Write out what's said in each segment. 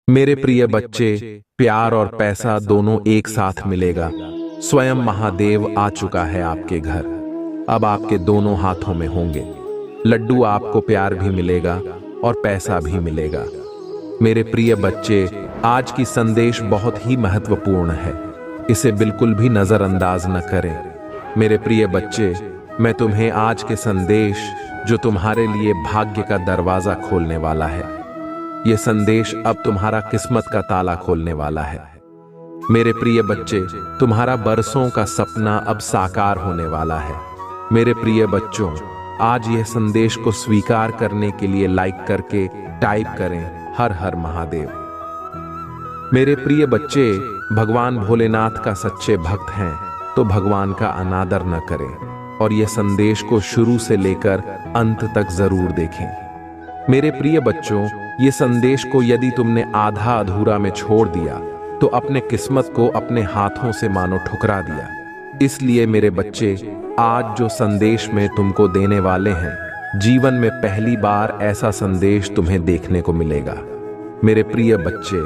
मेरे प्रिय बच्चे, प्यार और पैसा दोनों एक साथ मिलेगा। स्वयं महादेव आ चुका है आपके घर। अब आपके दोनों हाथों में होंगे लड्डू। आपको प्यार भी मिलेगा और पैसा भी मिलेगा। मेरे प्रिय बच्चे, आज की संदेश बहुत ही महत्वपूर्ण है। इसे बिल्कुल भी नजरअंदाज न करें। मेरे प्रिय बच्चे, मैं तुम्हें आज के संदेश जो तुम्हारे लिए भाग्य का दरवाजा खोलने वाला है, यह संदेश अब तुम्हारा किस्मत का ताला खोलने वाला है। मेरे प्रिय बच्चे, तुम्हारा बरसों का सपना अब साकार होने वाला है। मेरे प्रिय बच्चों, आज यह संदेश को स्वीकार करने के लिए लाइक करके टाइप करें हर हर महादेव। मेरे प्रिय बच्चे, भगवान भोलेनाथ का सच्चे भक्त हैं तो भगवान का अनादर न करें और यह संदेश को शुरू से लेकर अंत तक जरूर देखें। मेरे प्रिय बच्चों, ये संदेश को यदि तुमने आधा अधूरा में छोड़ दिया तो अपने किस्मत को अपने हाथों से मानो ठुकरा दिया। इसलिए मेरे बच्चे, आज जो संदेश में तुमको देने वाले हैं, जीवन में पहली बार ऐसा संदेश तुम्हें देखने को मिलेगा। मेरे प्रिय बच्चे,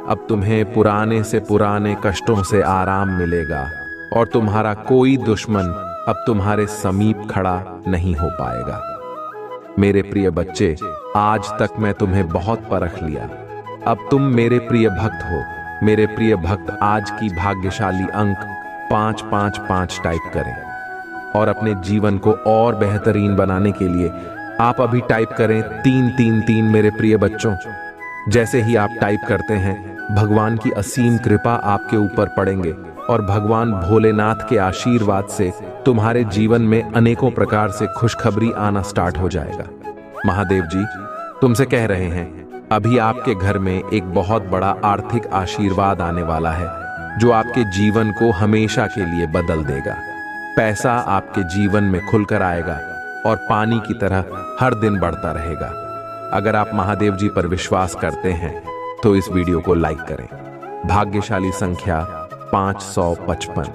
अब तुम्हें पुराने से पुराने कष्टों से आराम मिलेगा और तुम्हारा कोई दुश्मन अब तुम्हारे समीप खड़ा नहीं हो पाएगा। मेरे प्रिय बच्चे, आज तक मैं तुम्हें बहुत परख लिया। अब तुम मेरे प्रिय भक्त हो। मेरे प्रिय भक्त, आज की भाग्यशाली अंक 555 टाइप करें और अपने जीवन को और बेहतरीन बनाने के लिए आप अभी टाइप करें 333। मेरे प्रिय बच्चों, जैसे ही आप टाइप करते हैं, भगवान की असीम कृपा आपके ऊपर पड़ेंगे और भगवान भोलेनाथ के आशीर्वाद से तुम्हारे जीवन में अनेकों प्रकार से खुशखबरी आना स्टार्ट हो जाएगा। महादेव जी तुमसे कह रहे हैं, अभी आपके घर में एक बहुत बड़ा आर्थिक आशीर्वाद आने वाला है जो आपके जीवन को हमेशा के लिए बदल देगा। पैसा आपके जीवन में खुलकर आएगा और पानी की तरह हर दिन बढ़ता रहेगा। अगर आप महादेव जी पर विश्वास करते हैं तो इस वीडियो को लाइक करें। भाग्यशाली संख्या 555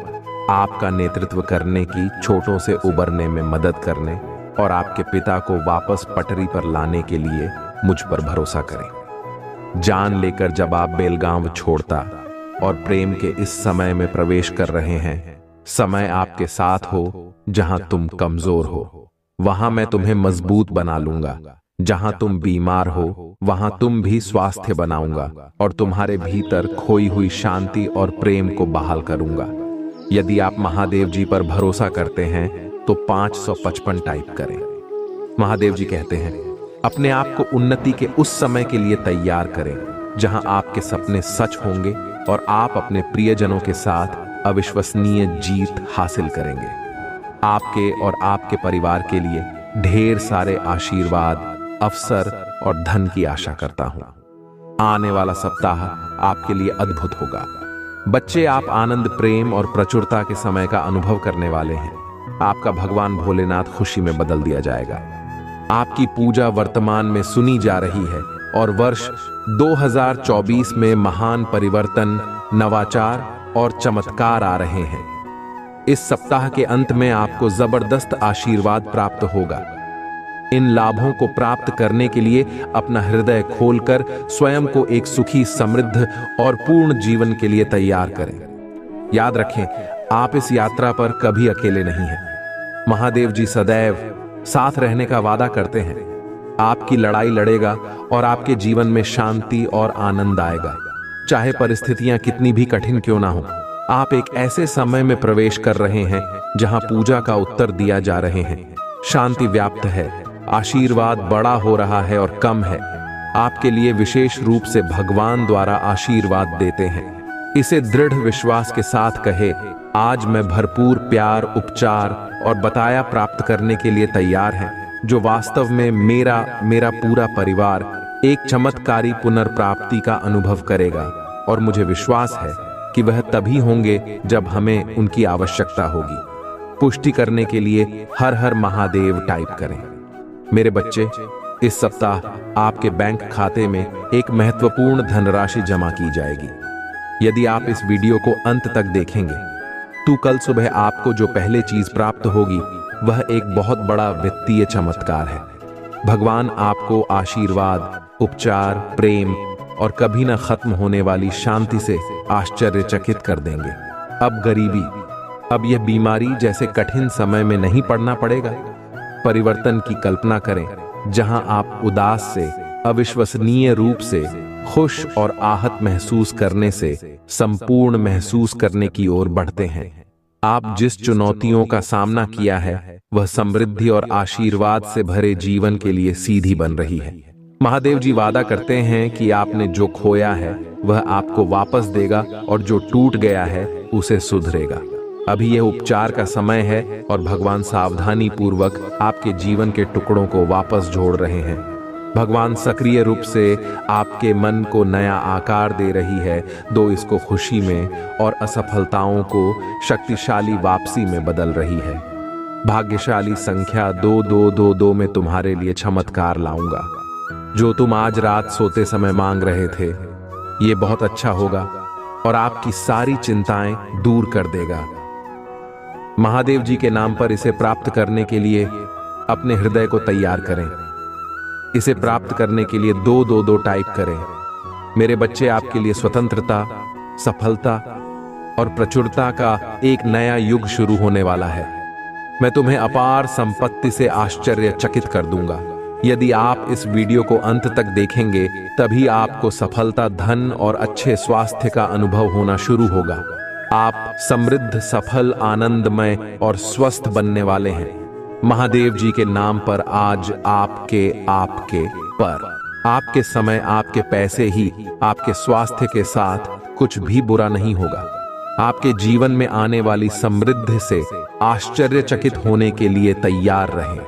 आपका नेतृत्व करने की, छोटों से उबरने में मदद करने और आपके पिता को वापस पटरी पर लाने के लिए मुझ पर भरोसा करें। जान लेकर जब आप बेलगांव छोड़ता और प्रेम के इस समय में प्रवेश कर रहे हैं, समय आपके साथ हो जहां तुम कमजोर हो वहां मैं तुम्हें मजबूत बना लूंगा। जहां तुम बीमार हो वहां तुम भी स्वास्थ्य बनाऊंगा और तुम्हारे भीतर खोई हुई शांति और प्रेम को बहाल करूंगा। यदि आप महादेव जी पर भरोसा करते हैं तो 555 टाइप करें। महादेव जी कहते हैं, अपने आप को उन्नति के उस समय के लिए तैयार करें जहां आपके सपने सच होंगे और आप अपने प्रियजनों के साथ अविश्वसनीय जीत हासिल करेंगे। आपके और आपके परिवार के लिए ढेर सारे आशीर्वाद, अवसर और धन की आशा करता हूं। आने वाला सप्ताह आपके लिए अद्भुत होगा। बच्चे, आप आनंद, प्रेम और प्रचुरता के समय का अनुभव करने वाले हैं। आपका भगवान भोलेनाथ खुशी में बदल दिया जाएगा। आपकी पूजा वर्तमान में सुनी जा रही है और वर्ष 2024 में महान परिवर्तन, नवाचार और चमत्कार आ रहे हैं। इस सप्ताह के अंत में आपको जबरदस्त आशीर्वाद प्राप्त होगा। इन लाभों को प्राप्त करने के लिए अपना हृदय खोलकर स्वयं को एक सुखी, समृद्ध और पूर्ण जीवन के लिए तैयार करें। याद रखें, आप इस यात्रा पर कभी अकेले नहीं हैं। महादेव जी सदैव साथ रहने का वादा करते हैं। आपकी लड़ाई लड़ेगा और आपके जीवन में शांति और आनंद आएगा। चाहे परिस्थितियां कितनी भी कठिन क्यों ना हो, आप एक ऐसे समय में प्रवेश कर रहे हैं जहां पूजा का उत्तर दिया जा रहे हैं। शांति व्याप्त है, आशीर्वाद बड़ा हो रहा है और कम है। आपके लिए विशेष रूप से भगवान द्वारा आशीर्वाद देते हैं। इसे दृढ़ विश्वास के साथ कहे, आज मैं भरपूर प्यार, उपचार और बताया प्राप्त करने के लिए तैयार हैं, जो वास्तव में मेरा पूरा परिवार एक चमत्कारी पुनर्प्राप्ति का अनुभव करेगा और मुझे विश्वास है कि वह तभी होंगे जब हमें उनकी आवश्यकता होगी। पुष्टि करने के लिए हर हर महादेव टाइप करें। मेरे बच्चे, इस सप्ताह आपके बैंक खाते में एक महत्वपूर्ण धनराशि जमा की जाएगी। यदि आप इस वीडियो को अंत तक देखेंगे तो कल सुबह आपको जो पहले चीज प्राप्त होगी वह एक बहुत बड़ा वित्तीय चमत्कार है। भगवान आपको आशीर्वाद, उपचार, प्रेम और कभी न खत्म होने वाली शांति से आश्चर्यचकित कर देंगे। अब गरीबी, अब यह बीमारी जैसे कठिन समय में नहीं पड़ना पड़ेगा। परिवर्तन की कल्पना करें, जहां आप उदास से अविश्वसनीय रूप से खुश और आहत महसूस करने से संपूर्ण महसूस करने की ओर बढ़ते हैं। आप जिस चुनौतियों का सामना किया है वह समृद्धि और आशीर्वाद से भरे जीवन के लिए सीधी बन रही है। महादेव जी वादा करते हैं कि आपने जो खोया है वह आपको वापस देगा और जो टूट गया है उसे सुधरेगा। अभी यह उपचार का समय है और भगवान सावधानी पूर्वक आपके जीवन के टुकड़ों को वापस जोड़ रहे हैं। भगवान सक्रिय रूप से आपके मन को नया आकार दे रही है, दो इसको खुशी में और असफलताओं को शक्तिशाली वापसी में बदल रही है। भाग्यशाली संख्या 2222 में तुम्हारे लिए चमत्कार लाऊंगा। जो तुम आज रात सोते समय मांग रहे थे, ये बहुत अच्छा होगा और आपकी सारी चिंताएं दूर कर देगा। महादेव जी के नाम पर इसे प्राप्त करने के लिए अपने हृदय को तैयार करें। इसे प्राप्त करने के लिए 222 टाइप करें। मेरे बच्चे, आपके लिए स्वतंत्रता, सफलता और प्रचुरता का एक नया युग शुरू होने वाला है। मैं तुम्हें अपार संपत्ति से आश्चर्यचकित कर दूंगा। यदि आप इस वीडियो को अंत तक देखेंगे तभी आपको सफलता, धन और अच्छे स्वास्थ्य का अनुभव होना शुरू होगा। आप समृद्ध, सफल, आनंदमय और स्वस्थ बनने वाले हैं। महादेव जी के नाम पर आज आपके समय, आपके पैसे ही आपके स्वास्थ्य के साथ कुछ भी बुरा नहीं होगा। आपके जीवन में आने वाली समृद्धि से आश्चर्यचकित होने के लिए तैयार रहें।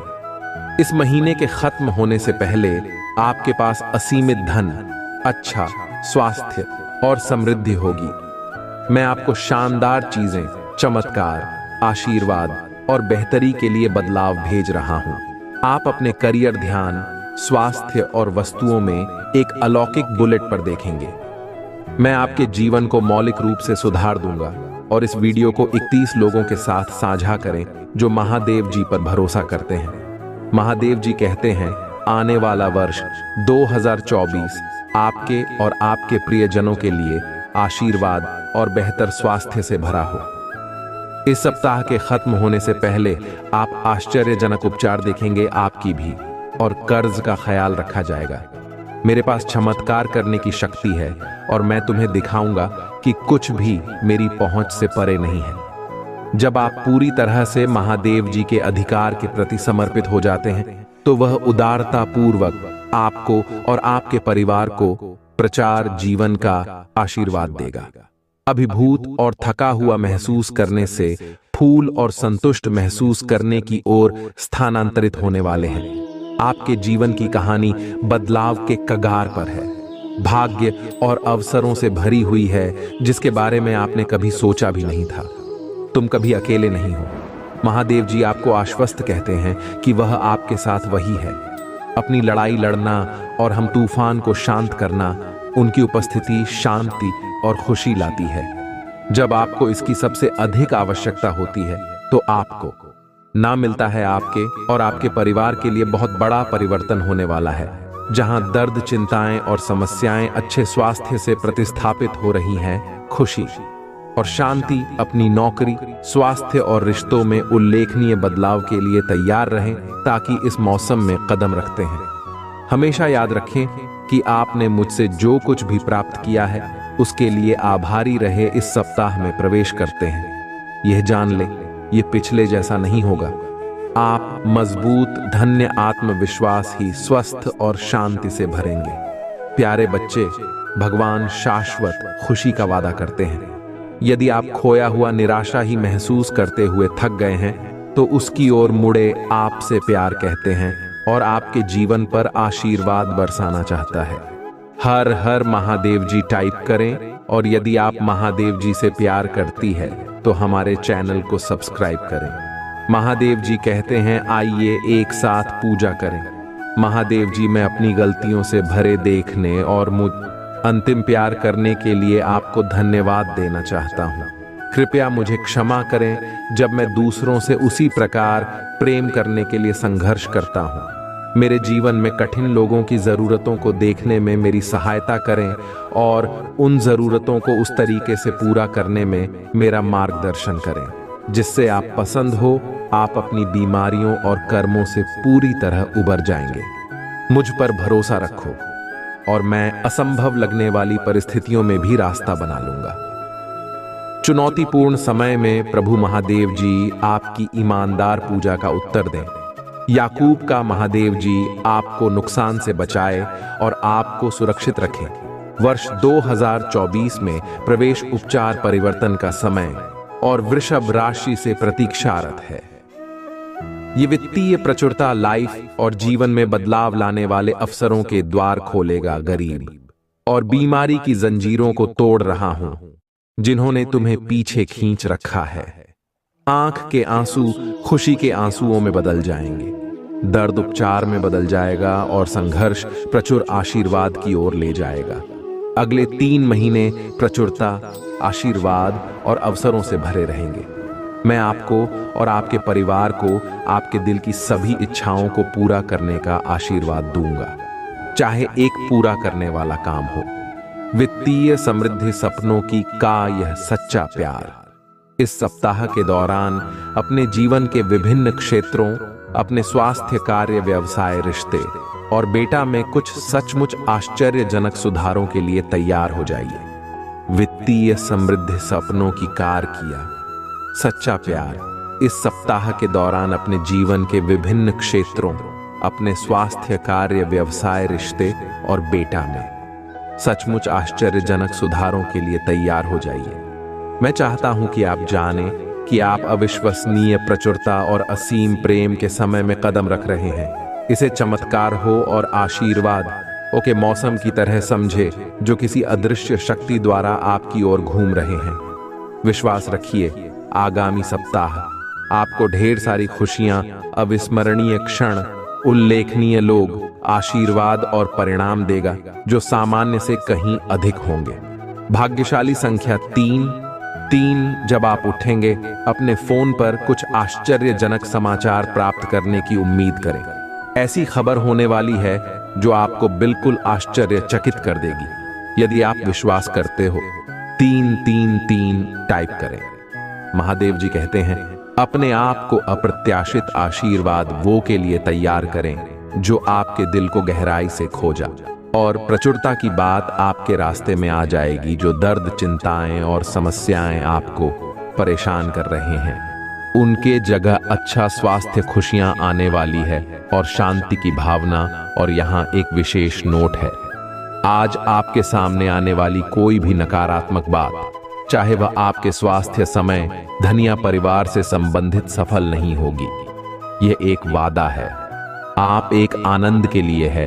इस महीने के खत्म होने से पहले आपके पास असीमित धन, अच्छा स्वास्थ्य और समृद्धि होगी। मैं आपको शानदार चीजें, चमत्कार, आशीर्वाद और बेहतरी के लिए बदलाव भेज रहा हूं। आप अपने करियर, ध्यान, स्वास्थ्य और वस्तुओं में एक अलौकिक बुलेट पर देखेंगे। मैं आपके जीवन को मौलिक रूप से सुधार दूंगा और इस वीडियो को 31 लोगों के साथ साझा करें जो महादेव जी पर भरोसा करते हैं। महादेव जी कहते हैं, आने वाला वर्ष 2024 आपके और आपके प्रियजनों के लिए आशीर्वाद और बेहतर स्वास्थ्य से भरा हो। इस सप्ताह के खत्म होने से पहले आप आश्चर्यजनक उपचार देखेंगे आपकी भी, और कर्ज का ख्याल रखा जाएगा। मेरे पास चमत्कार करने की शक्ति है और मैं तुम्हें दिखाऊंगा कि कुछ भी मेरी पहुंच से परे नहीं है। जब आप पूरी तरह से महादेव जी के अधिकार के प्रति समर्पित हो जाते हैं तो वह उदारता पूर्वक आपको और आपके परिवार को प्रचार जीवन का आशीर्वाद देगा। अभिभूत और थका हुआ महसूस करने से फूल और संतुष्ट महसूस करने की ओर स्थानांतरित होने वाले हैं। आपके जीवन की कहानी बदलाव के कगार पर है, भाग्य और अवसरों से भरी हुई है जिसके बारे में आपने कभी सोचा भी नहीं था। तुम कभी अकेले नहीं हो। महादेव जी आपको आश्वस्त कहते हैं कि वह आपके साथ वही है। अपनी लड़ाई लड़ना और हम तूफान को शांत करना, उनकी उपस्थिति शांति और खुशी लाती है। जब आपको इसकी सबसे अधिक आवश्यकता होती है तो आपको ना मिलता है आपके और आपके परिवार के लिए बहुत बड़ा परिवर्तन होने वाला है। जहां दर्द, चिंताएं और समस्याएं अच्छे स्वास्थ्य से प्रतिस्थापित हो रही हैं, खुशी और शांति अपनी नौकरी, स्वास्थ्य और रिश्तों में उल्लेखनीय बदलाव के लिए तैयार रहें ताकि इस मौसम में कदम रखते हैं। हमेशा याद रखें कि आपने मुझसे जो कुछ भी प्राप्त किया है उसके लिए आभारी रहे। इस सप्ताह में प्रवेश करते हैं, यह जान ले ये पिछले जैसा नहीं होगा। आप मजबूत, धन्य आत्मविश्वास ही स्वस्थ और शांति से भरेंगे। प्यारे बच्चे, भगवान शाश्वत खुशी का वादा करते हैं। यदि आप खोया हुआ निराशा ही महसूस करते हुए थक गए हैं तो उसकी ओर मुड़े आपसे प्यार कहते हैं और आपके जीवन पर आशीर्वाद बरसाना चाहता है। हर हर महादेव जी टाइप करें और यदि आप महादेव जी से प्यार करती है तो हमारे चैनल को सब्सक्राइब करें। महादेव जी कहते हैं, आइए एक साथ पूजा करें। महादेव जी, मैं अपनी गलतियों से भरे देखने और मुझ अंतिम प्यार करने के लिए आपको धन्यवाद देना चाहता हूँ। कृपया मुझे क्षमा करें जब मैं दूसरों से उसी प्रकार प्रेम करने के लिए संघर्ष करता हूँ। मेरे जीवन में कठिन लोगों की ज़रूरतों को देखने में मेरी सहायता करें और उन ज़रूरतों को उस तरीके से पूरा करने में मेरा मार्गदर्शन करें जिससे आप पसंद हो। आप अपनी बीमारियों और कर्मों से पूरी तरह उबर जाएंगे। मुझ पर भरोसा रखो और मैं असंभव लगने वाली परिस्थितियों में भी रास्ता बना लूंगा। चुनौतीपूर्ण समय में प्रभु महादेव जी आपकी ईमानदार पूजा का उत्तर दें। याकूब का महादेव जी आपको नुकसान से बचाए और आपको सुरक्षित रखें। वर्ष 2024 में प्रवेश उपचार परिवर्तन का समय और वृषभ राशि से प्रतीक्षारत है। ये वित्तीय प्रचुरता लाइफ और जीवन में बदलाव लाने वाले अवसरों के द्वार खोलेगा। गरीब और बीमारी की जंजीरों को तोड़ रहा हूं जिन्होंने तुम्हें पीछे खींच रखा है। आंख के आंसू खुशी के आंसुओं में बदल जाएंगे, दर्द उपचार में बदल जाएगा और संघर्ष प्रचुर आशीर्वाद की ओर ले जाएगा। अगले 3 महीने प्रचुरता, आशीर्वाद और अवसरों से भरे रहेंगे। मैं आपको और आपके परिवार को आपके दिल की सभी इच्छाओं को पूरा करने का आशीर्वाद दूंगा, चाहे एक पूरा करने वाला काम हो। वित्तीय समृद्धि सपनों की का यह सच्चा प्यार। इस सप्ताह के दौरान अपने जीवन के विभिन्न क्षेत्रों, अपने स्वास्थ्य, कार्य, व्यवसाय, रिश्ते और बेटा में कुछ सचमुच आश्चर्यजनक सुधारों के लिए तैयार हो जाइए। वित्तीय समृद्धि सपनों की कार किया सच्चा प्यार। इस सप्ताह के दौरान अपने जीवन के विभिन्न क्षेत्रों, अपने स्वास्थ्य, कार्य, व्यवसाय, रिश्ते और बेटा में सचमुच आश्चर्यजनक सुधारों के लिए तैयार हो जाइए। मैं चाहता हूं कि आप जानें कि आप अविश्वसनीय प्रचुरता और असीम प्रेम के समय में कदम रख रहे हैं। इसे चमत्कार हो और आशीर्वाद के मौसम की तरह समझे जो किसी अदृश्य शक्ति द्वारा आपकी ओर घूम रहे हैं। विश्वास रखिए, आगामी सप्ताह आपको ढेर सारी खुशियां, अविस्मरणीय क्षण, उल्लेखनीय लोग, आशीर्वाद और परिणाम देगा जो सामान्य से कहीं अधिक होंगे। भाग्यशाली संख्या 3। जब आप उठेंगे अपने फोन पर कुछ आश्चर्यजनक समाचार प्राप्त करने की उम्मीद करें। ऐसी खबर होने वाली है जो आपको बिल्कुल आश्चर्यचकित कर देगी। यदि आप विश्वास करते हो 333 टाइप करें। महादेव जी कहते हैं, अपने आप को अप्रत्याशित आशीर्वाद वो के लिए तैयार करें जो आपके दिल को गहराई से खोजा, और प्रचुरता की बात आपके रास्ते में आ जाएगी। जो दर्द, चिंताएं और समस्याएं आपको परेशान कर रहे हैं उनके जगह अच्छा स्वास्थ्य, खुशियां आने वाली है और शांति की भावना। और यहाँ एक विशेष नोट है, आज आपके सामने आने वाली कोई भी नकारात्मक बात, चाहे वह आपके स्वास्थ्य, समय, धन या परिवार से संबंधित, सफल नहीं होगी। यह एक वादा है। आप एक आनंद के लिए है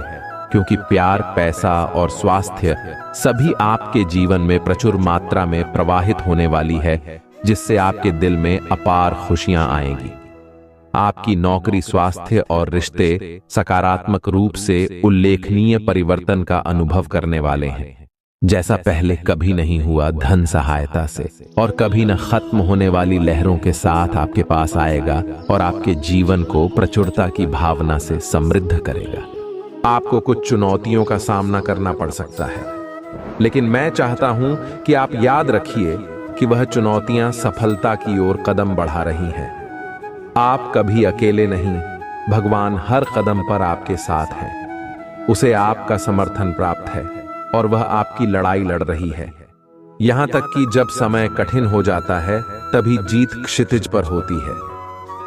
क्योंकि प्यार, पैसा और स्वास्थ्य सभी आपके जीवन में प्रचुर मात्रा में प्रवाहित होने वाली है जिससे आपके दिल में अपार खुशियां आएंगी। आपकी नौकरी, स्वास्थ्य और रिश्ते सकारात्मक रूप से उल्लेखनीय परिवर्तन का अनुभव करने वाले हैं जैसा पहले कभी नहीं हुआ। धन सहायता से और कभी न खत्म होने वाली लहरों के साथ आपके पास आएगा और आपके जीवन को प्रचुरता की भावना से समृद्ध करेगा। आपको कुछ चुनौतियों का सामना करना पड़ सकता है, लेकिन मैं चाहता हूं कि आप याद रखिए कि वह चुनौतियां सफलता की ओर कदम बढ़ा रही हैं। आप कभी अकेले नहीं, भगवान हर कदम पर आपके साथ है। उसे आपका समर्थन प्राप्त है और वह आपकी लड़ाई लड़ रही है। यहां तक कि जब समय कठिन हो जाता है तभी जीत क्षितिज पर होती है।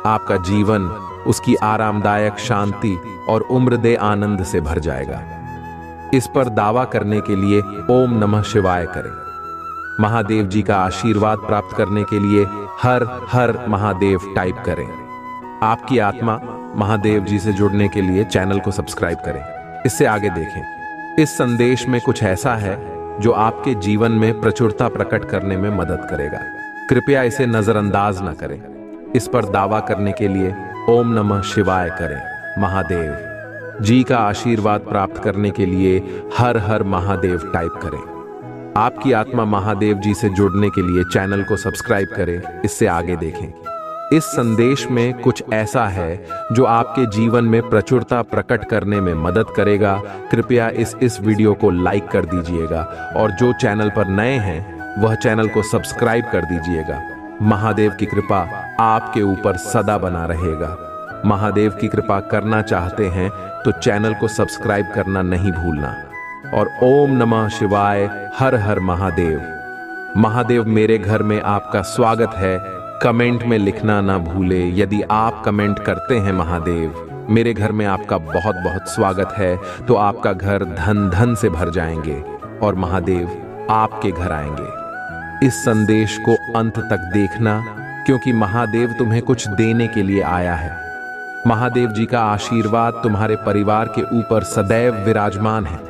आपका जीवन उसकी आरामदायक शांति और उम्रदे आनंद से भर जाएगा। इस पर दावा करने के लिए ओम नमः शिवाय करें। महादेव जी का आशीर्वाद प्राप्त करने के लिए हर हर महादेव टाइप करें। आपकी आत्मा महादेव जी से जुड़ने के लिए चैनल को सब्सक्राइब करें। इससे आगे देखें। इस संदेश में कुछ ऐसा है जो आपके जीवन में प्रचुरता प्रकट करने में मदद करेगा। कृपया इसे नजरअंदाज न करें। इस पर दावा करने के लिए ओम नमः शिवाय करें। महादेव जी का आशीर्वाद प्राप्त करने के लिए हर हर महादेव टाइप करें। आपकी आत्मा महादेव जी से जुड़ने के लिए चैनल को सब्सक्राइब करें। इससे आगे देखें। इस संदेश में कुछ ऐसा है जो आपके जीवन में प्रचुरता प्रकट करने में मदद करेगा। कृपया इस वीडियो को लाइक कर दीजिएगा और जो चैनल पर नए हैं वह चैनल को सब्सक्राइब कर दीजिएगा। महादेव की कृपा आपके ऊपर सदा बना रहेगा। महादेव की कृपा करना चाहते हैं तो चैनल को सब्सक्राइब करना नहीं भूलना। और ओम नमः शिवाय, हर हर महादेव। महादेव मेरे घर में आपका स्वागत है। कमेंट में लिखना ना भूले। यदि आप कमेंट करते हैं महादेव मेरे घर में आपका बहुत बहुत स्वागत है, तो आपका घर धन धन से भर जाएंगे और महादेव आपके घर आएंगे। इस संदेश को अंत तक देखना, क्योंकि महादेव तुम्हें कुछ देने के लिए आया है। महादेव जी का आशीर्वाद तुम्हारे परिवार के ऊपर सदैव विराजमान है।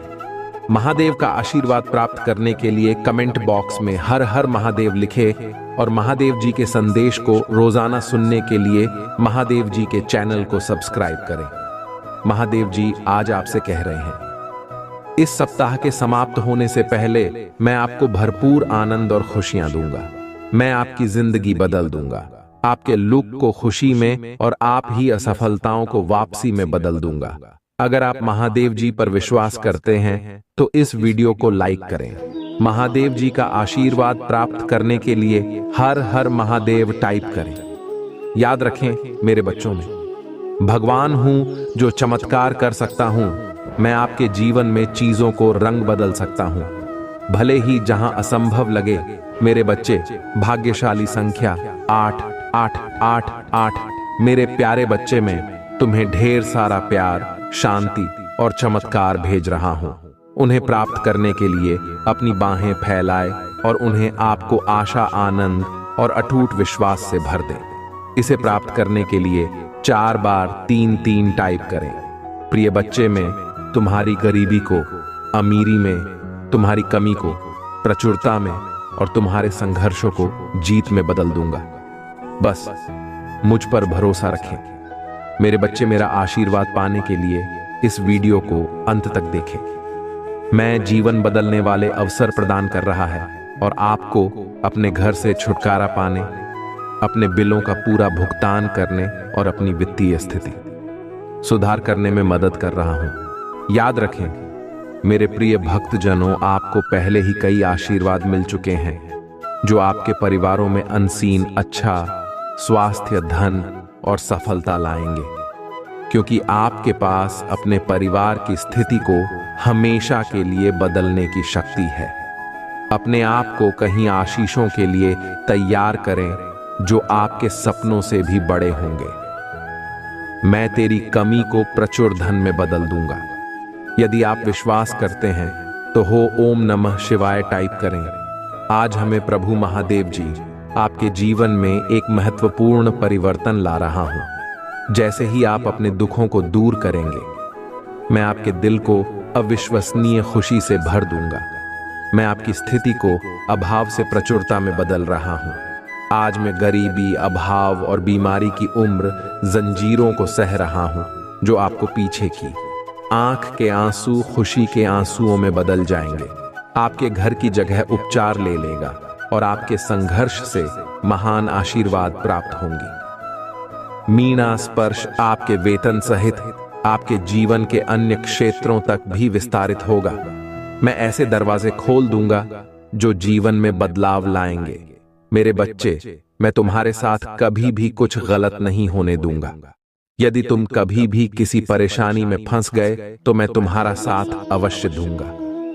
महादेव का आशीर्वाद प्राप्त करने के लिए कमेंट बॉक्स में हर हर महादेव लिखे और महादेव जी के संदेश को रोजाना सुनने के लिए महादेव जी के चैनल को सब्सक्राइब करें। महादेव जी आज आपसे कह रहे हैं, इस सप्ताह के समाप्त होने से पहले मैं आपको भरपूर आनंद और खुशियां दूंगा। मैं आपकी जिंदगी बदल दूंगा। आपके लुक को खुशी में और आप ही असफलताओं को वापसी में बदल दूंगा। अगर आप महादेव जी पर विश्वास करते हैं तो इस वीडियो को लाइक करें। महादेव जी का आशीर्वाद प्राप्त करने के लिए हर हर महादेव टाइप करें। याद रखें मेरे बच्चों में भगवान हूं जो चमत्कार कर सकता हूं। मैं आपके जीवन में चीजों को रंग बदल सकता हूं, भले ही जहां असंभव लगे। मेरे बच्चे, भाग्यशाली संख्या 88888 मेरे प्यारे बच्चे, में तुम्हें ढेर सारा प्यार, शांति और चमत्कार भेज रहा हूं। उन्हें प्राप्त करने के लिए अपनी बाहें फैलाए और उन्हें आपको आशा, आनंद और अटूट विश्वास से भर दें। इसे प्राप्त करने के लिए 4 बार 3 टाइप करें। प्रिय बच्चे, में तुम्हारी गरीबी को अमीरी में, तुम्हारी कमी को प्रचुरता में और तुम्हारे संघर्षों को जीत में बदल दूंगा। बस मुझ पर भरोसा रखें। मेरे बच्चे, मेरा आशीर्वाद पाने के लिए इस वीडियो को अंत तक देखें। मैं जीवन बदलने वाले अवसर प्रदान कर रहा है और आपको अपने घर से छुटकारा पाने, अपने बिलों का पूरा भुगतान करने और अपनी वित्तीय स्थिति सुधार करने में मदद कर रहा हूं। याद रखें मेरे प्रिय भक्तजनों, आपको पहले ही कई आशीर्वाद मिल चुके हैं जो आपके परिवारों में अनसीन अच्छा स्वास्थ्य, धन और सफलता लाएंगे, क्योंकि आपके पास अपने परिवार की स्थिति को हमेशा के लिए बदलने की शक्ति है। अपने आप को कहीं आशीषों के लिए तैयार करें जो आपके सपनों से भी बड़े होंगे। मैं तेरी कमी को प्रचुर धन में बदल दूंगा। यदि आप विश्वास करते हैं तो हो ओम नमः शिवाय टाइप करें। आज हमें प्रभु महादेव जी आपके जीवन में एक महत्वपूर्ण परिवर्तन ला रहा हूं। जैसे ही आप अपने दुखों को दूर करेंगे, मैं आपके दिल को अविश्वसनीय खुशी से भर दूंगा। मैं आपकी स्थिति को अभाव से प्रचुरता में बदल रहा हूं। आज मैं गरीबी, अभाव और बीमारी की उम्र जंजीरों को सह रहा हूं जो आपको पीछे की। आंख के आंसू खुशी के आंसुओं में बदल जाएंगे। आपके घर की जगह उपचार ले लेगा और आपके संघर्ष से महान आशीर्वाद प्राप्त होंगी। मीणा स्पर्श आपके वेतन सहित आपके जीवन के अन्य क्षेत्रों तक भी विस्तारित होगा। मैं ऐसे दरवाजे खोल दूंगा जो जीवन में बदलाव लाएंगे। मेरे बच्चे, मैं तुम्हारे साथ कभी भी कुछ गलत नहीं होने दूंगा। यदि तुम कभी भी किसी परेशानी में फंस गए तो मैं तुम्हारा साथ अवश्य दूंगा।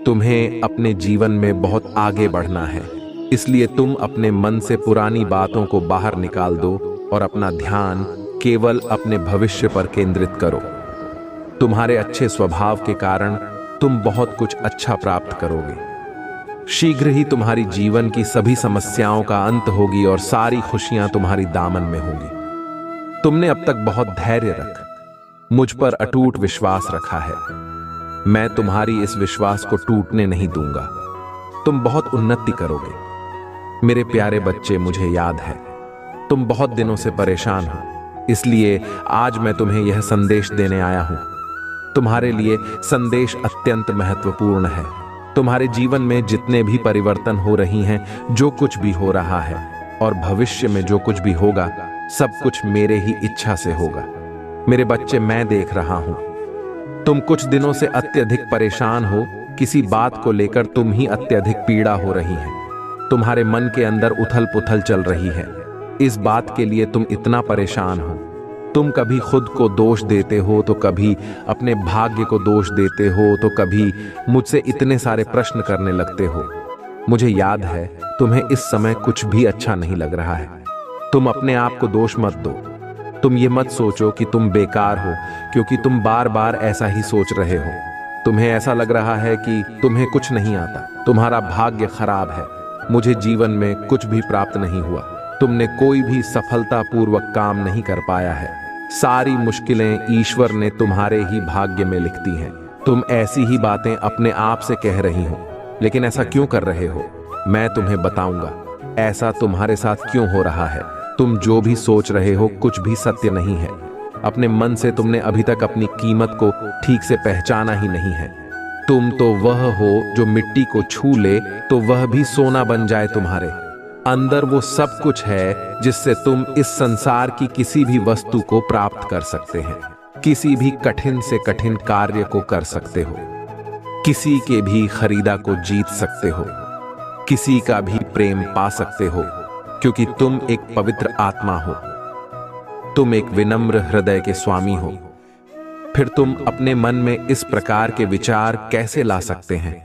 तुम्हें अपने जीवन में बहुत आगे बढ़ना है, इसलिए तुम अपने मन से पुरानी बातों को बाहर निकाल दो और अपना ध्यान केवल अपने भविष्य पर केंद्रित करो। तुम्हारे अच्छे स्वभाव के कारण तुम बहुत कुछ अच्छा प्राप्त करोगे। शीघ्र ही तुम्हारी जीवन की सभी समस्याओं का अंत होगी और सारी खुशियां तुम्हारी दामन में होंगी। तुमने अब तक बहुत धैर्य रख मुझ पर अटूट विश्वास रखा है। मैं तुम्हारी इस विश्वास को टूटने नहीं दूंगा। तुम बहुत उन्नति करोगे। मेरे प्यारे बच्चे, मुझे याद है तुम बहुत दिनों से परेशान हो, इसलिए आज मैं तुम्हें यह संदेश देने आया हूं। तुम्हारे लिए संदेश अत्यंत महत्वपूर्ण है। तुम्हारे जीवन में जितने भी परिवर्तन हो रही हैं, जो कुछ भी हो रहा है और भविष्य में जो कुछ भी होगा, सब कुछ मेरे ही इच्छा से होगा। मेरे बच्चे, मैं देख रहा हूं तुम कुछ दिनों से अत्यधिक परेशान हो। किसी बात को लेकर तुम ही अत्यधिक पीड़ा हो रही है। तुम्हारे मन के अंदर उथल पुथल चल रही है। इस बात के लिए तुम इतना परेशान हो। तुम कभी खुद को दोष देते हो तो कभी अपने भाग्य को दोष देते हो तो कभी मुझसे इतने सारे प्रश्न करने लगते हो। मुझे याद है तुम्हें इस समय कुछ भी अच्छा नहीं लग रहा है। तुम अपने आप को दोष मत दो। तुम ये मत सोचो कि तुम बेकार हो, क्योंकि तुम बार बार ऐसा ही सोच रहे हो। तुम्हें ऐसा लग रहा है कि तुम्हें कुछ नहीं आता, तुम्हारा भाग्य खराब है, मुझे जीवन में कुछ भी प्राप्त नहीं हुआ, तुमने कोई भी सफलतापूर्वक काम नहीं कर पाया है। सारी मुश्किलें ईश्वर ने तुम्हारे ही भाग्य में लिख दी हैं। तुम ऐसी ही बातें अपने आप से कह रही हो, लेकिन ऐसा क्यों कर रहे हो? मैं तुम्हें बताऊंगा ऐसा तुम्हारे साथ क्यों हो रहा है। तुम जो भी सोच रहे हो कुछ भी सत्य नहीं है। अपने मन से तुमने अभी तक अपनी कीमत को ठीक से पहचाना ही नहीं है। तुम तो वह हो जो मिट्टी को छू ले तो वह भी सोना बन जाए। तुम्हारे अंदर वो सब कुछ है जिससे तुम इस संसार की किसी भी वस्तु को प्राप्त कर सकते हैं, किसी भी कठिन से कठिन कार्य को कर सकते हो, किसी के भी खरीदा को जीत सकते हो, किसी का भी प्रेम पा सकते हो, क्योंकि तुम एक पवित्र आत्मा हो। तुम एक विनम्र हृदय के स्वामी हो। फिर तुम अपने मन में इस प्रकार के विचार कैसे ला सकते हैं?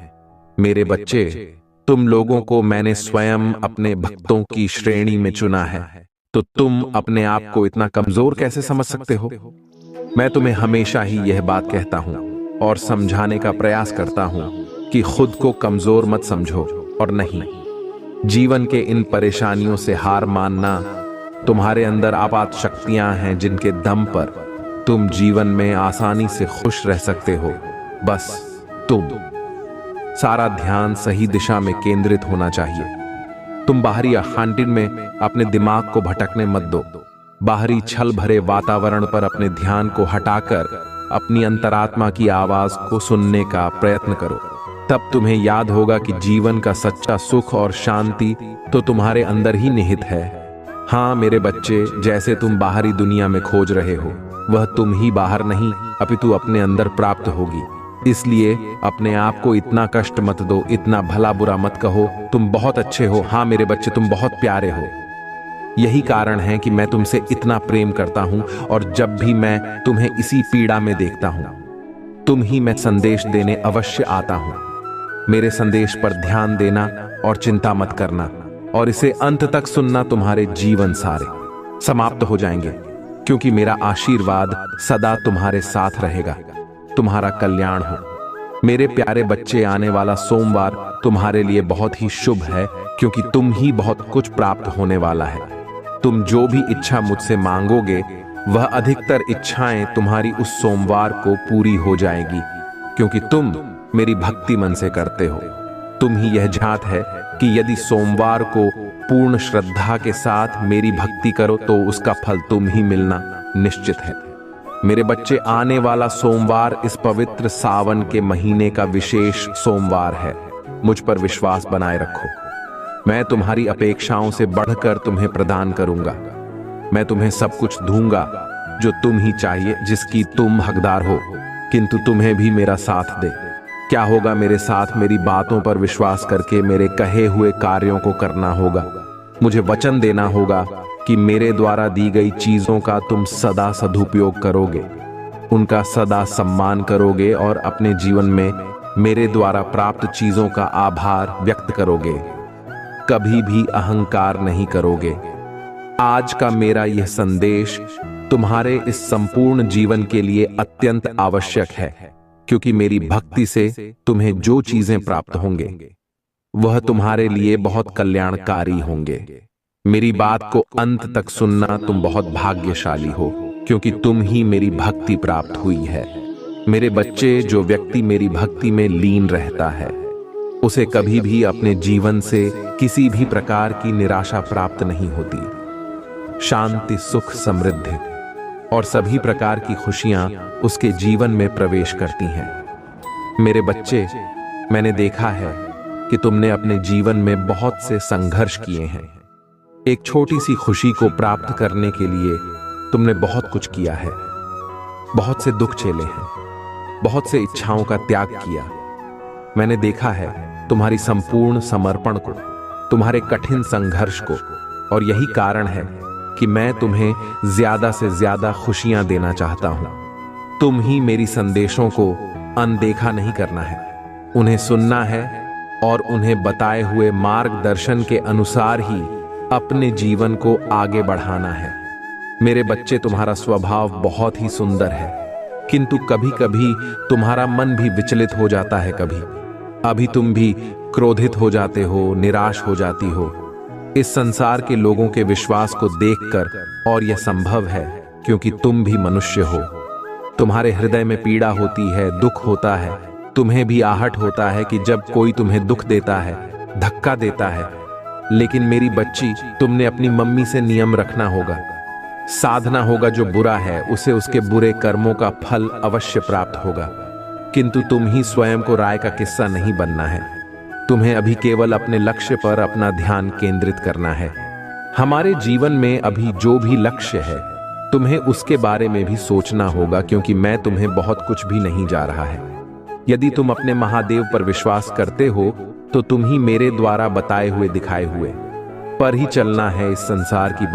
मेरे बच्चे, तुम लोगों को मैंने स्वयं अपने भक्तों की श्रेणी में चुना है, तो तुम अपने आप को इतना कमजोर कैसे समझ सकते हो? मैं तुम्हें हमेशा ही यह बात कहता हूं और समझाने का प्रयास करता हूं कि खुद को कमजोर मत समझो, और नहीं, जीवन के इन परेशानियों से हार मानना। तुम्हारे अंदर आपात शक्तियां हैं जिनके दम पर तुम जीवन में आसानी से खुश रह सकते हो। बस तुम सारा ध्यान सही दिशा में केंद्रित होना चाहिए। तुम बाहरी अखांटिन में अपने दिमाग को भटकने मत दो। बाहरी छल भरे वातावरण पर अपने ध्यान को हटाकर अपनी अंतरात्मा की आवाज को सुनने का प्रयत्न करो। तब तुम्हें याद होगा कि जीवन का सच्चा सुख और शांति तो तुम्हारे अंदर ही निहित है। हाँ मेरे बच्चे, जैसे तुम बाहरी दुनिया में खोज रहे हो, वह तुम ही बाहर नहीं अपितु अपने अंदर प्राप्त होगी। इसलिए अपने आप को इतना कष्ट मत दो, इतना भला बुरा मत कहो। तुम बहुत अच्छे हो। हाँ मेरे बच्चे, तुम बहुत प्यारे हो। यही कारण है कि मैं तुमसे इतना प्रेम करता हूं, और जब भी मैं तुम्हें इसी पीड़ा में देखता हूं, तुम ही मैं संदेश देने अवश्य आता हूं। मेरे संदेश पर ध्यान देना और चिंता मत करना, और इसे अंत तक सुनना। तुम्हारे जीवन सारे समाप्त हो जाएंगे, क्योंकि मेरा आशीर्वाद सदा तुम्हारे साथ रहेगा। तुम्हारा कल्याण हो। मेरे प्यारे बच्चे, आने वाला सोमवार तुम्हारे लिए बहुत ही शुभ है, क्योंकि तुम ही बहुत कुछ प्राप्त होने वाला है। तुम जो भी इच्छा मुझसे मांगोगे, वह अधिकतर इच्छाएं तुम्हारी उस सोमवार को पूरी हो जाएगी, क्योंकि तुम मेरी भक्ति मन से करते हो। तुम ही यह जात है कि यदि सोमवार को पूर्ण श्रद्धा के साथ मेरी भक्ति करो तो उसका फल तुम ही मिलना निश्चित है। मेरे बच्चे, आने वाला सोमवार इस पवित्र सावन के महीने का विशेष सोमवार है। मुझ पर विश्वास बनाए रखो। मैं तुम्हारी अपेक्षाओं से बढ़कर तुम्हें प्रदान करूंगा। मैं तुम्हें सब कुछ दूंगा जो तुम ही चाहिए, जिसकी तुम हकदार हो, किंतु तुम्हें भी मेरा साथ दे। क्या होगा मेरे साथ? मेरी बातों पर विश्वास करके मेरे कहे हुए कार्यों को करना होगा। मुझे वचन देना होगा कि मेरे द्वारा दी गई चीजों का तुम सदा सदुपयोग करोगे, उनका सदा सम्मान करोगे और अपने जीवन में मेरे द्वारा प्राप्त चीजों का आभार व्यक्त करोगे। कभी भी अहंकार नहीं करोगे। आज का मेरा यह संदेश तुम्हारे इस संपूर्ण जीवन के लिए अत्यंत आवश्यक है, क्योंकि मेरी भक्ति से तुम्हें जो चीजें प्राप्त होंगे वह तुम्हारे लिए बहुत कल्याणकारी होंगे। मेरी बात को अंत तक सुनना। तुम बहुत भाग्यशाली हो, क्योंकि तुम ही मेरी भक्ति प्राप्त हुई है। मेरे बच्चे, जो व्यक्ति मेरी भक्ति में लीन रहता है, उसे कभी भी अपने जीवन से किसी भी प्रकार की निराशा प्राप्त नहीं होती। शांति, सुख, समृद्धि और सभी प्रकार की खुशियां उसके जीवन में प्रवेश करती हैं। मेरे बच्चे, मैंने देखा है कि तुमने अपने जीवन में बहुत से संघर्ष किए हैं। एक छोटी सी खुशी को प्राप्त करने के लिए तुमने बहुत कुछ किया है, बहुत से दुख झेले हैं, बहुत से इच्छाओं का त्याग किया। मैंने देखा है तुम्हारी संपूर्ण समर्पण को, तुम्हारे कठिन संघर्ष को, और यही कारण है कि मैं तुम्हें ज्यादा से ज्यादा खुशियां देना चाहता हूं। तुम ही मेरी संदेशों को अनदेखा नहीं करना है, उन्हें सुनना है और उन्हें बताए हुए मार्गदर्शन के अनुसार ही अपने जीवन को आगे बढ़ाना है। मेरे बच्चे, तुम्हारा स्वभाव बहुत ही सुंदर है, किंतु कभी कभी तुम्हारा मन भी विचलित हो जाता है। अभी तुम भी क्रोधित हो जाते हो, निराश हो जाती हो। इस संसार के लोगों के विश्वास को देखकर, और यह संभव है क्योंकि तुम भी मनुष्य हो। तुम्हारे हृदय में पीड़ा होती है, दुख होता है, तुम्हें भी आहट होता है कि जब कोई तुम्हें दुख देता है, धक्का देता है। लेकिन मेरी बच्ची, तुमने अपनी मम्मी से नियम रखना होगा, साधना होगा। जो बुरा है उसे उसके बुरे कर्मों का फल अवश्य प्राप्त होगा, किंतु तुम ही स्वयं को राय का किस्सा नहीं बनना है। तुम्हें अभी केवल अपने लक्ष्य पर अपना ध्यान केंद्रित करना है। हमारे जीवन में अभी जो भी लक्ष्य है, तुम्हें उसके बारे में भी सोचना होगा, क्योंकि मैं तुम्हें बहुत कुछ भी नहीं जा रहा है। यदि तुम अपने महादेव पर विश्वास करते हो तो तुम ही मेरे द्वारा बताए हुए दिखाए हुए पर ही चलना है। इस संसार की बात